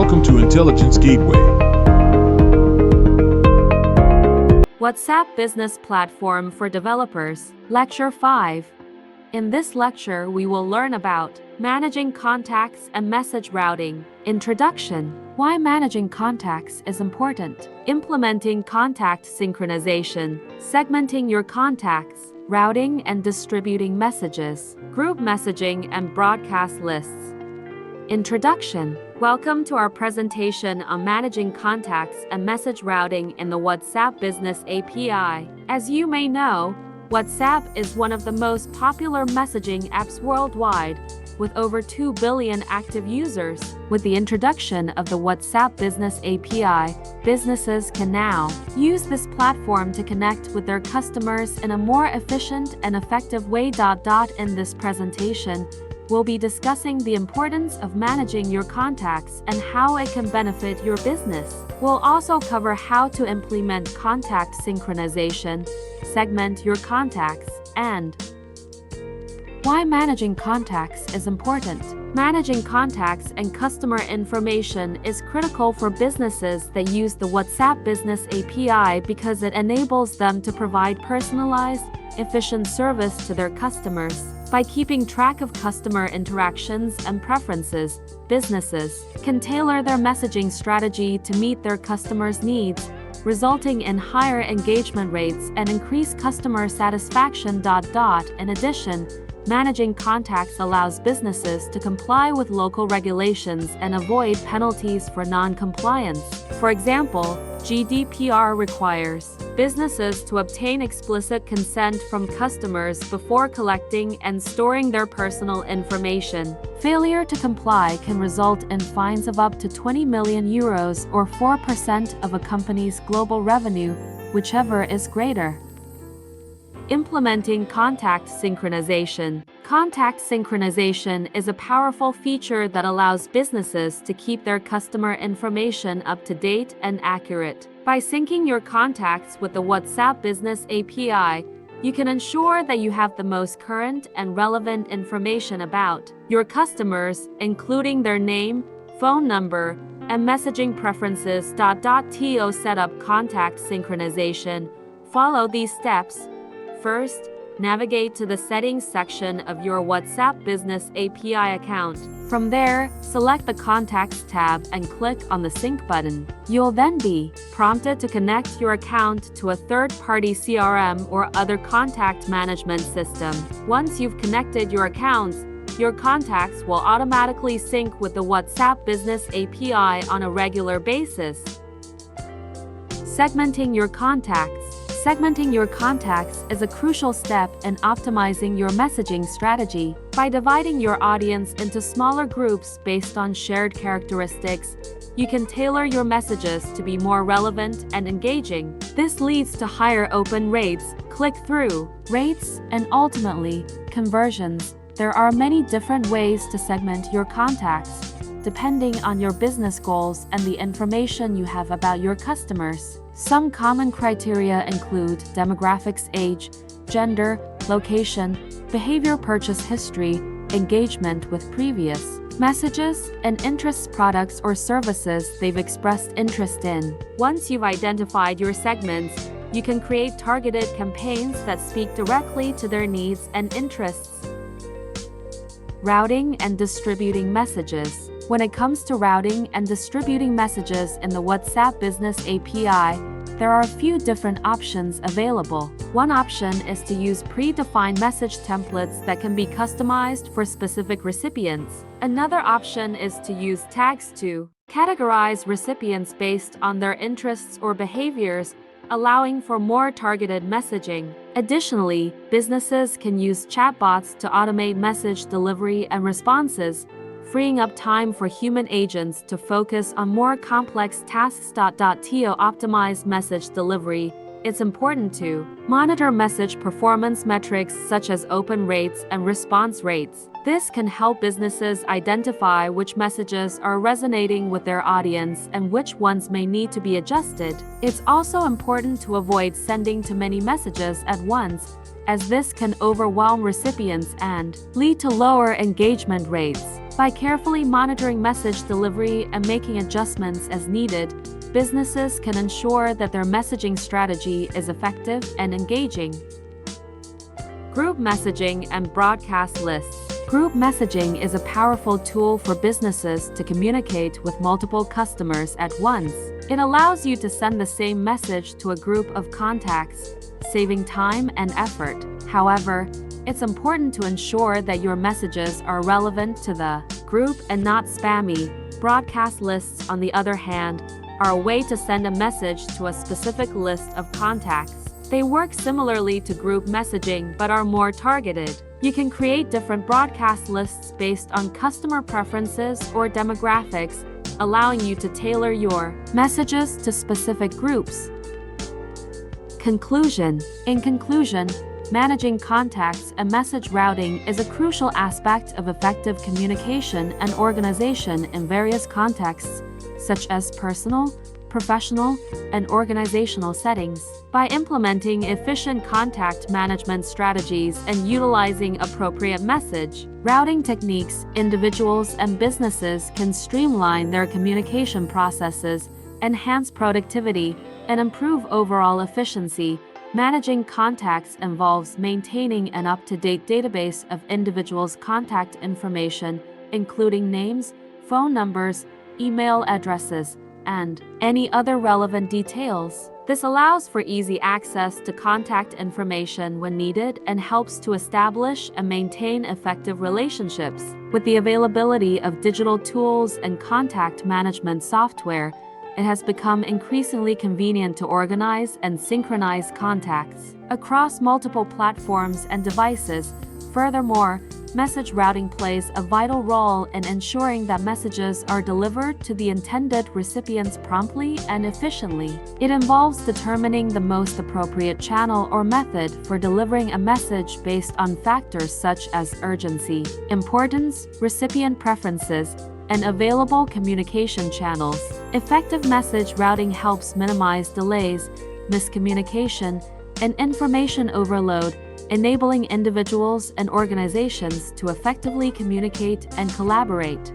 Welcome to Intelligence Gateway. WhatsApp Business Platform for Developers, Lecture 5. In this lecture, we will learn about managing contacts and message routing. Introduction: why managing contacts is important. Implementing contact synchronization, segmenting your contacts, routing and distributing messages, group messaging and broadcast lists. Introduction: welcome to our presentation on managing contacts and message routing in the WhatsApp Business API. As you may know, WhatsApp is one of the most popular messaging apps worldwide, with over 2 billion active users. With the introduction of the WhatsApp Business API, businesses can now use this platform to connect with their customers in a more efficient and effective way. In this presentation, we'll be discussing the importance of managing your contacts and how it can benefit your business. We'll also cover how to implement contact synchronization, segment your contacts, and why managing contacts is important. Managing contacts and customer information is critical for businesses that use the WhatsApp Business API because it enables them to provide personalized, efficient service to their customers. By keeping track of customer interactions and preferences, businesses can tailor their messaging strategy to meet their customers' needs, resulting in higher engagement rates and increased customer satisfaction. In addition, managing contacts allows businesses to comply with local regulations and avoid penalties for non-compliance. For example, GDPR requires businesses to obtain explicit consent from customers before collecting and storing their personal information. Failure to comply can result in fines of up to 20 million euros or 4% of a company's global revenue, whichever is greater. Implementing contact synchronization. Contact synchronization is a powerful feature that allows businesses to keep their customer information up to date and accurate. By syncing your contacts with the WhatsApp Business API, you can ensure that you have the most current and relevant information about your customers, including their name, phone number, and messaging preferences. To set up contact synchronization, follow these steps. First, navigate to the Settings section of your WhatsApp Business API account. From there, select the Contacts tab and click on the Sync button. You'll then be prompted to connect your account to a third-party CRM or other contact management system. Once you've connected your accounts, your contacts will automatically sync with the WhatsApp Business API on a regular basis. Segmenting your contacts. Segmenting your contacts is a crucial step in optimizing your messaging strategy. By dividing your audience into smaller groups based on shared characteristics, you can tailor your messages to be more relevant and engaging. This leads to higher open rates, click-through rates, and ultimately, conversions. There are many different ways to segment your contacts, depending on your business goals and the information you have about your customers. Some common criteria include demographics, age, gender, location, behavior, purchase history, engagement with previous messages, and interests, products or services they've expressed interest in. Once you've identified your segments, you can create targeted campaigns that speak directly to their needs and interests. Routing and distributing messages. When it comes to routing and distributing messages in the WhatsApp Business API, there are a few different options available. One option is to use predefined message templates that can be customized for specific recipients. Another option is to use tags to categorize recipients based on their interests or behaviors, allowing for more targeted messaging. Additionally, businesses can use chatbots to automate message delivery and responses, freeing up time for human agents to focus on more complex tasks. To optimize message delivery, it's important to monitor message performance metrics such as open rates and response rates. This can help businesses identify which messages are resonating with their audience and which ones may need to be adjusted. It's also important to avoid sending too many messages at once, as this can overwhelm recipients and lead to lower engagement rates. By carefully monitoring message delivery and making adjustments as needed, businesses can ensure that their messaging strategy is effective and engaging. Group messaging and broadcast lists. Group messaging is a powerful tool for businesses to communicate with multiple customers at once. It allows you to send the same message to a group of contacts, saving time and effort. However, it's important to ensure that your messages are relevant to the group and not spammy. Broadcast lists, on the other hand, are a way to send a message to a specific list of contacts. They work similarly to group messaging but are more targeted. You can create different broadcast lists based on customer preferences or demographics, allowing you to tailor your messages to specific groups. Conclusion. In conclusion, managing contacts and message routing is a crucial aspect of effective communication and organization in various contexts, such as personal, professional, and organizational settings. By implementing efficient contact management strategies and utilizing appropriate message routing techniques, individuals and businesses can streamline their communication processes, enhance productivity, and improve overall efficiency. Managing contacts involves maintaining an up-to-date database of individuals' contact information, including names, phone numbers, email addresses, and any other relevant details. This allows for easy access to contact information when needed and helps to establish and maintain effective relationships. With the availability of digital tools and contact management software, it has become increasingly convenient to organize and synchronize contacts across multiple platforms and devices. Furthermore, message routing plays a vital role in ensuring that messages are delivered to the intended recipients promptly and efficiently. It involves determining the most appropriate channel or method for delivering a message based on factors such as urgency, importance, recipient preferences, and available communication channels. Effective message routing helps minimize delays, miscommunication, and information overload, enabling individuals and organizations to effectively communicate and collaborate.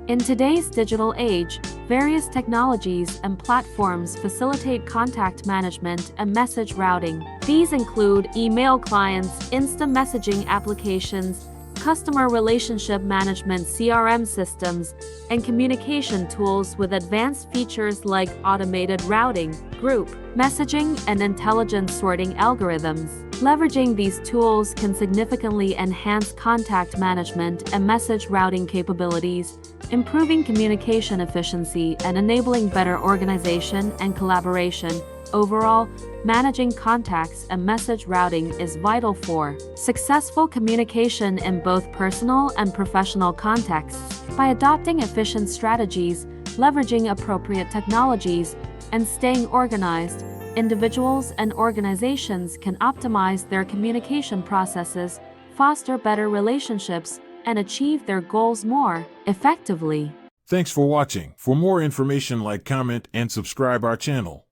In today's digital age, various technologies and platforms facilitate contact management and message routing. These include email clients, instant messaging applications, customer relationship management (CRM) systems, and communication tools with advanced features like automated routing, group messaging, and intelligent sorting algorithms. Leveraging these tools can significantly enhance contact management and message routing capabilities, improving communication efficiency and enabling better organization and collaboration. Overall, managing contacts and message routing is vital for successful communication in both personal and professional contexts. By adopting efficient strategies, leveraging appropriate technologies, and staying organized, individuals and organizations can optimize their communication processes, foster better relationships, and achieve their goals more effectively. Thanks for watching. For more information, like, comment, and subscribe our channel.